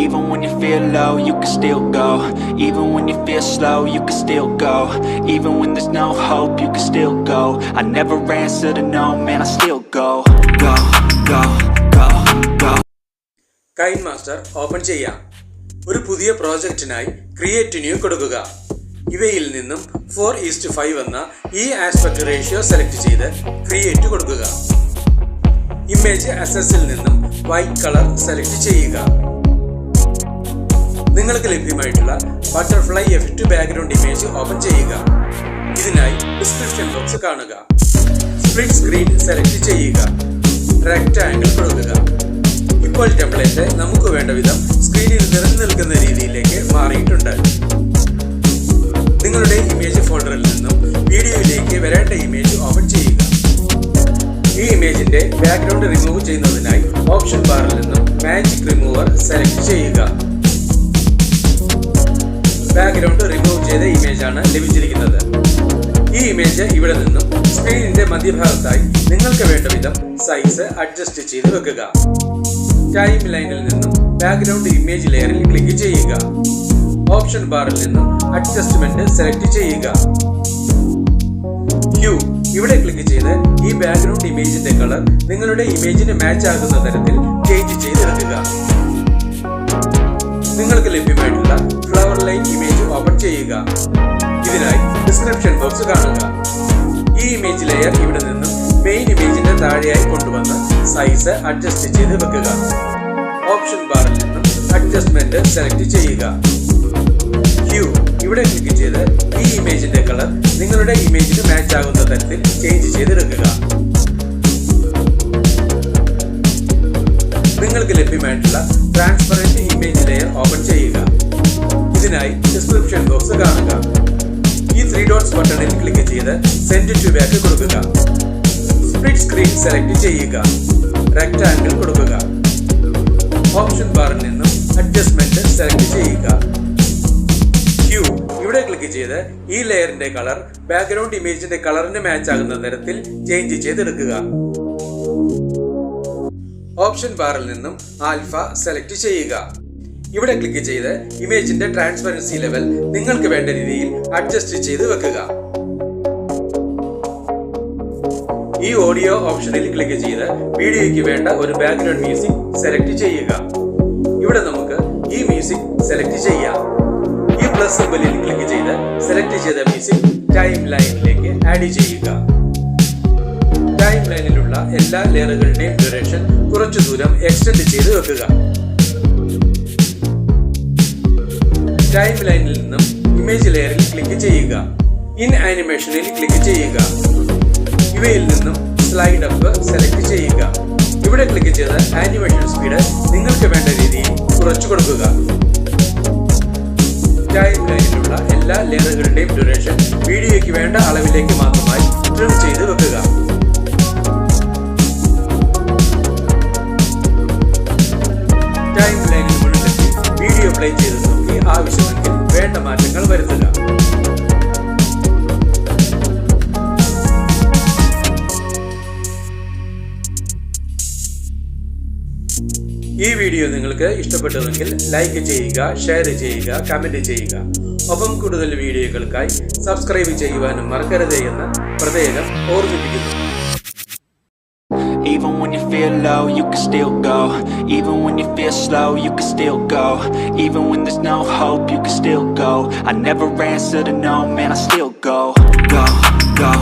Even when you feel low, you can still go. Even when you feel slow, you can still go. Even when there's no hope, you can still go. I never answer to no, man, I still go. Go, go, go, go. KineMaster open ചെയ്യാം. ഒരു പുതിയ പ്രോജക്റ്റിനായി create new കൊടുക്കുക. ഇവയിൽ നിന്നും 4:5 എന്ന ഈ aspect ratio select ചെയ്ത് create കൊടുക്കുക. ഇമേജ് അസസിൽ നിന്നും വൈറ്റ് കളർ സെലക്ട് ചെയ്യുക. നിങ്ങൾക്ക് ലഭ്യമായിട്ടുള്ള butterfly effect background image open ചെയ്യുക. ഇതിനായി ഡിസ്ക്രിപ്ഷൻ ബോക്സ് കാണുക. സ്പ്ലിറ്റ് സ്ക്രീൻ സെലക്ട് ചെയ്യുക. റെക്ടാങ്കിൾ കൊടുക്കുക. ഇപ്പോൾ ടെംപ്ലേറ്റ് നമുക്ക് വേണ്ട വിധം സ്ക്രീനിൽ നിറഞ്ഞു നിൽക്കുന്ന രീതിയിലേക്ക് മാറിയിട്ടുണ്ട്. നിങ്ങളുടെ ഇമേജ് ഫോൾഡറിൽ നിന്നും വീഡിയോയിലേക്ക് വരേണ്ട ഇമേജ് ഓപ്പൺ ചെയ്യുക. ഈ ഇമേജിന്റെ ബാക്ക്ഗ്രൗണ്ട് റിമൂവ് ചെയ്യുന്നതിനായി ഓപ്ഷൻ ബാറിൽ നിന്നും മാജിക് റിമൂവർ സെലക്ട് ചെയ്യുക. ബാക്ക്ഗ്രൗണ്ട് റിമൂവ് ചെയ്ത ഇമേജാണ് ലഭിച്ചിരിക്കുന്നത്. ഈ ഇമേജ് ഇവിടെ നിന്നും സ്ക്രീനിന്റെ മധ്യഭാഗത്തായി നിങ്ങൾക്ക് വേണ്ട വിധം സൈസ് അഡ്ജസ്റ്റ് ചെയ്ത് വെക്കുക. ടൈം ലൈനിൽ നിന്നും ബാക്ക്ഗ്രൗണ്ട് ഇമേജ് ലെയറിൽ ക്ലിക്ക് ചെയ്യുക. ഓപ്ഷൻ ബാറിൽ നിന്നും അഡ്ജസ്റ്റ്മെന്റ് സെലക്ട് ചെയ്യുക. ഹ്യൂ ഇവിടെ ക്ലിക്ക് ചെയ്ത് ഈ ബാക്ക്ഗ്രൗണ്ട് ഇമേജിന്റെ കളർ നിങ്ങളുടെ ഇമേജിന് മാച്ച് ആകുന്ന തരത്തിൽ ചേഞ്ച് ചെയ്തെടുക്കുക. നിങ്ങൾക്ക് ലഭ്യമായിട്ടുള്ള ഫ്ലവർ ലൈൻ ഇമേജ് ഓപ്പൺ ചെയ്യുക. ഇതിനായി ഡിസ്ക്രിപ്ഷൻ ബോക്സ് കാണുക. ഈ ഇമേജ് ലെയർ ഇവിടെ നിന്നും മെയിൻ ഇമേജിന്റെ താഴെയായി കൊണ്ടുവന്ന് സൈസ് അഡ്ജസ്റ്റ് ചെയ്ത് വെക്കുക. ഓപ്ഷൻ ബാറിൽ നിന്നും അഡ്ജസ്റ്റ്മെന്റ് സെലക്ട് ചെയ്യുക. ഹ്യൂ ഇവിടെ ക്ലിക്ക് ചെയ്ത് ഈ ഇമേജിന്റെ കളർ നിങ്ങളുടെ ഇമേജിന് മാച്ച് ആകുന്ന തരത്തിൽ ചേഞ്ച് ചെയ്തെടുക്കുക. നിങ്ങൾക്ക് ലഭ്യമായിട്ടുള്ള ട്രാൻസ്പെറന്റ് ഇമേജ് ലെയർ ഓപ്പൺ ചെയ്യുക. ഇതിനായി ഡിസ്ക്രിപ്ഷൻ ബോക്സ് കാണുക. ഈ 3 ഡോട്ട്സ് ബട്ടണിൽ ക്ലിക്ക് ചെയ്ത് സെൻഡ് ടു ബാക്ക് കൊടുക്കുക. സ്പ്ലിറ്റ് സ്ക്രീൻ സെലക്ട് ചെയ്യുക. റെക്ടാങ്കിൾ കൊടുക്കുക. ഓപ്ഷൻ ബാറിൽ നിന്നും അഡ്ജസ്റ്റ്മെന്റ് സെലക്ട് ചെയ്യുക. ഹ്യൂ ഇവിടെ ക്ലിക്ക് ചെയ്ത് ഈ ലെയറിന്റെ കളർ ബാക്ക്ഗ്രൗണ്ട് ഇമേജിന്റെ കളറിന് മാച്ച് ആകുന്ന തരത്തിൽ ചേഞ്ച് ചെയ്തെടുക്കുക. ഓപ്ഷൻ ബാറിൽ നിന്നും ആൽഫ സെലക്ട് ചെയ്യുക. ഇവിടെ ക്ലിക്ക് ചെയ്ത് ഇമേജിന്റെ ട്രാൻസ്പെറൻസി ലെവൽ നിങ്ങൾക്ക് വേണ്ട രീതിയിൽ അഡ്ജസ്റ്റ് ചെയ്ത് വെക്കുക. ഈ ഓഡിയോ ഓപ്ഷനിൽ ക്ലിക്ക് ചെയ്ത് വീഡിയോയ്ക്ക് വേണ്ട ഒരു ബാക്ക്ഗ്രൗണ്ട് മ്യൂസിക് സെലക്ട് ചെയ്യുക. ഇവിടെ നമുക്ക് ഈ മ്യൂസിക് സെലക്ട് ചെയ്യാം. ഈ പ്ലസ് സിംബലിൽ ക്ലിക്ക് ചെയ്ത് സെലക്ട് ചെയ്ത മ്യൂസിക് ടൈം ലൈനിലേക്ക് ആഡ് ചെയ്യുക. ടൈം ലൈനിലുള്ള എല്ലാ ലെയറുകളുടെയും ഡ്യൂറേഷൻ കുറച്ചു ദൂരം എക്സ്റ്റെൻഡ് ചെയ്ത് വെക്കുക. ടൈം ലൈനിൽ നിന്നും ഇമേജ് ലെയറിൽ ക്ലിക്ക് ചെയ്യുക. ഇൻ ആനിമേഷനിൽ ക്ലിക്ക് ചെയ്യുക. ഇവയിൽ നിന്നും സ്ലൈഡ് അപ്പ് സെലക്ട് ചെയ്യുക. ഇവിടെ ക്ലിക്ക് ചെയ്ത് ആനിമേഷൻ സ്പീഡ് നിങ്ങൾക്ക് വേണ്ട രീതിയിൽ കുറച്ചു കൊടുക്കുക. ടൈം ലൈനിലുള്ള എല്ലാ ലെയറുകളുടെയും ഡ്യൂറേഷൻ വീഡിയോയ്ക്ക് വേണ്ട അളവിലേക്ക് മാത്രമായി ട്രിം ചെയ്ത് വെക്കുക. ടൈം ലൈനിൽ മുന്നിലെത്തി വീഡിയോ പ്ലേ ചെയ്ത് നോക്കി ആവശ്യമെങ്കിൽ വേണ്ട മാറ്റങ്ങൾ വരുത്തുക. ഈ വീഡിയോ നിങ്ങൾക്ക് ഇഷ്ടപ്പെട്ടുവെങ്കിൽ ലൈക്ക് ചെയ്യുക, ഷെയർ ചെയ്യുക, കമന്റ് ചെയ്യുക. ഒപ്പം കൂടുതൽ വീഡിയോകൾക്കായി സബ്സ്ക്രൈബ് ചെയ്യുവാനും മറക്കരുത് എന്ന് പ്രത്യേകം ഓർമ്മിപ്പിക്കുന്നു. Even when you feel low, you can still go. Even when you feel slow, you can still go. Even when there's no hope, you can still go. I never answer to no, man, I still go. Go, go.